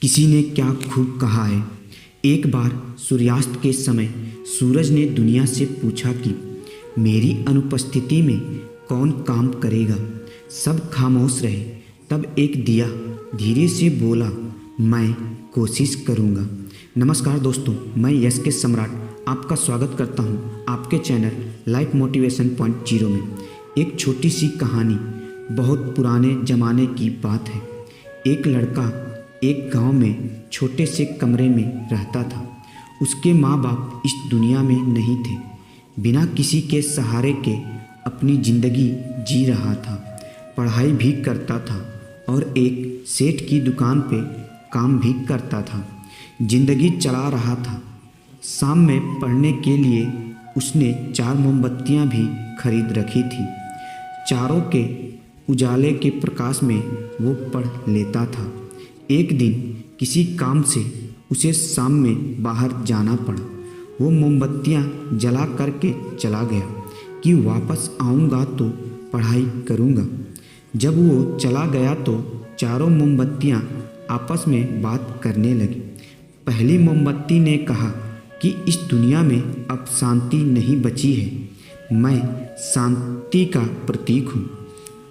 किसी ने क्या खूब कहा है। एक बार सूर्यास्त के समय सूरज ने दुनिया से पूछा कि मेरी अनुपस्थिति में कौन काम करेगा। सब खामोश रहे। तब एक दिया धीरे से बोला, मैं कोशिश करूँगा। नमस्कार दोस्तों, मैं यश के सम्राट आपका स्वागत करता हूँ आपके चैनल लाइफ मोटिवेशन पॉइंट 0 में। एक छोटी सी कहानी, बहुत पुराने ज़माने की बात है। एक लड़का एक गांव में छोटे से कमरे में रहता था। उसके माँ बाप इस दुनिया में नहीं थे। बिना किसी के सहारे के अपनी ज़िंदगी जी रहा था। पढ़ाई भी करता था और एक सेठ की दुकान पे काम भी करता था। ज़िंदगी चला रहा था। शाम में पढ़ने के लिए उसने 4 मोमबत्तियाँ भी खरीद रखी थी। चारों के उजाले के प्रकाश में वो पढ़ लेता था। एक दिन किसी काम से उसे शाम में बाहर जाना पड़ा। वो मोमबत्तियाँ जला करके चला गया कि वापस आऊँगा तो पढ़ाई करूँगा। जब वो चला गया तो चारों मोमबत्तियाँ आपस में बात करने लगी। पहली मोमबत्ती ने कहा कि इस दुनिया में अब शांति नहीं बची है। मैं शांति का प्रतीक हूँ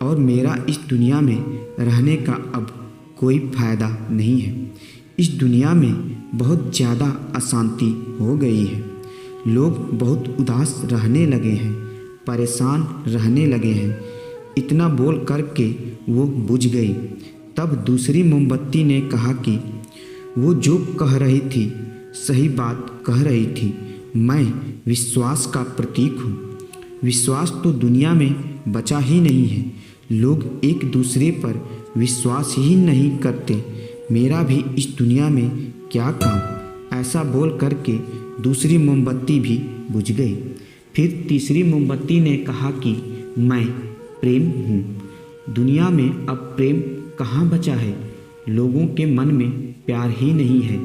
और मेरा इस दुनिया में रहने का अब कोई फ़ायदा नहीं है। इस दुनिया में बहुत ज़्यादा अशांति हो गई है। लोग बहुत उदास रहने लगे हैं, परेशान रहने लगे हैं। इतना बोल करके वो बुझ गई। तब दूसरी मोमबत्ती ने कहा कि वो जो कह रही थी सही बात कह रही थी। मैं विश्वास का प्रतीक हूँ। विश्वास तो दुनिया में बचा ही नहीं है। लोग एक दूसरे पर विश्वास ही नहीं करते। मेरा भी इस दुनिया में क्या काम। ऐसा बोल करके दूसरी मोमबत्ती भी बुझ गई। फिर तीसरी मोमबत्ती ने कहा कि मैं प्रेम हूँ। दुनिया में अब प्रेम कहाँ बचा है। लोगों के मन में प्यार ही नहीं है।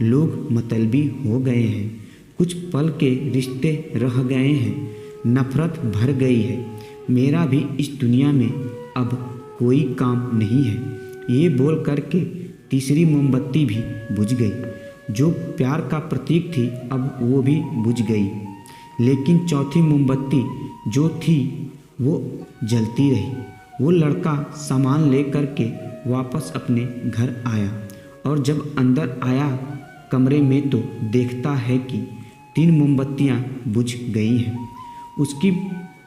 लोग मतलबी हो गए हैं। कुछ पल के रिश्ते रह गए हैं। नफरत भर गई है। मेरा भी इस दुनिया में अब कोई काम नहीं है। ये बोल करके तीसरी मोमबत्ती भी बुझ गई। जो प्यार का प्रतीक थी अब वो भी बुझ गई। लेकिन चौथी मोमबत्ती जो थी वो जलती रही। वो लड़का सामान ले करके वापस अपने घर आया और जब अंदर आया कमरे में तो देखता है कि 3 मोमबत्तियाँ बुझ गई हैं। उसकी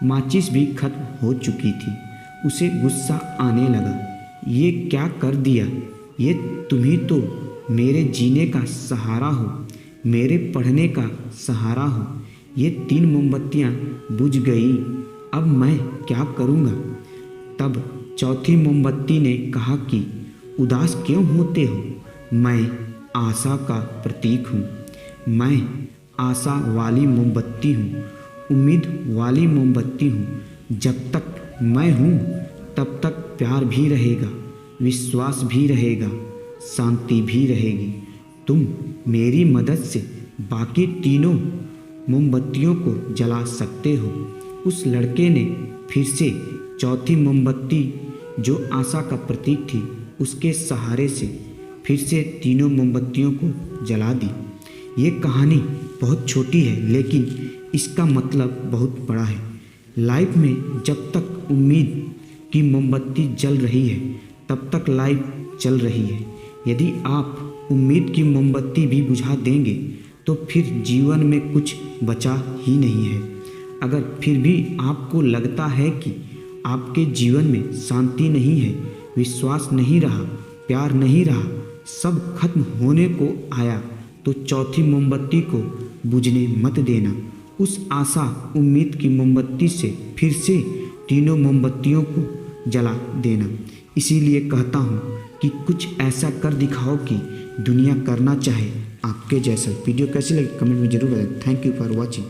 माचिस भी खत्म हो चुकी थी। उसे गुस्सा आने लगा। ये क्या कर दिया। ये तुम ही तो मेरे जीने का सहारा हो, मेरे पढ़ने का सहारा हो। ये 3 मोमबत्तियाँ बुझ गई। अब मैं क्या करूँगा। तब चौथी मोमबत्ती ने कहा कि उदास क्यों होते हो। मैं आशा का प्रतीक हूँ। मैं आशा वाली मोमबत्ती हूँ, उम्मीद वाली मोमबत्ती हूँ। जब तक मैं हूँ तब तक प्यार भी रहेगा, विश्वास भी रहेगा, शांति भी रहेगी। तुम मेरी मदद से बाकी तीनों मोमबत्तियों को जला सकते हो। उस लड़के ने फिर से चौथी मोमबत्ती जो आशा का प्रतीक थी उसके सहारे से फिर से तीनों मोमबत्तियों को जला दी। ये कहानी बहुत छोटी है लेकिन इसका मतलब बहुत बड़ा है। लाइफ में जब तक उम्मीद की मोमबत्ती जल रही है तब तक लाइफ चल रही है। यदि आप उम्मीद की मोमबत्ती भी बुझा देंगे तो फिर जीवन में कुछ बचा ही नहीं है। अगर फिर भी आपको लगता है कि आपके जीवन में शांति नहीं है, विश्वास नहीं रहा, प्यार नहीं रहा, सब खत्म होने को आया, तो चौथी मोमबत्ती को बुझने मत देना। उस आशा उम्मीद की मोमबत्ती से फिर से तीनों मोमबत्तियों को जला देना। इसीलिए कहता हूँ कि कुछ ऐसा कर दिखाओ कि दुनिया करना चाहे आपके जैसा। वीडियो कैसी लगी कमेंट में जरूर बताएं। Thank you for watching.